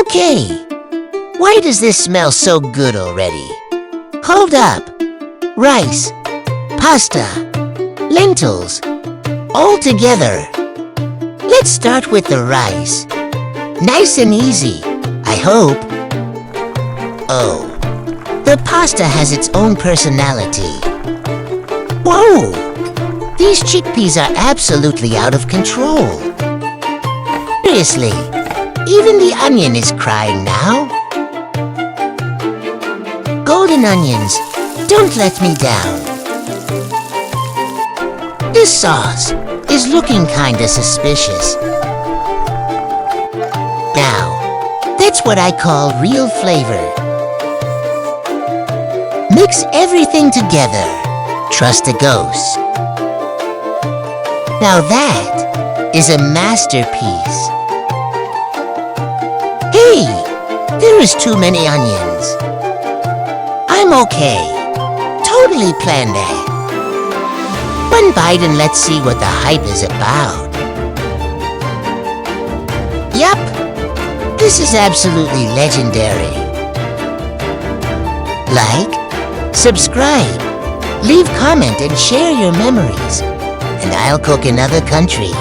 Okay, why does this smell so good already? Hold up. Rice, pasta, lentils, all together. Let's start with the rice. Nice and easy, I hope. Oh, the pasta has its own personality. Whoa! These chickpeas are absolutely out of control. Seriously, even the onion is crying now. Golden onions, don't let me down. This sauce is looking kinda suspicious. Now, that's what I call real flavor. Mix everything together. Trust a ghost. Now that is a masterpiece. Hey, there is too many onions. I'm okay. Totally planned that. One bite and let's see what the hype is about. Yup, this is absolutely legendary. Like, subscribe, leave comment and share your memories, and I'll cook another country.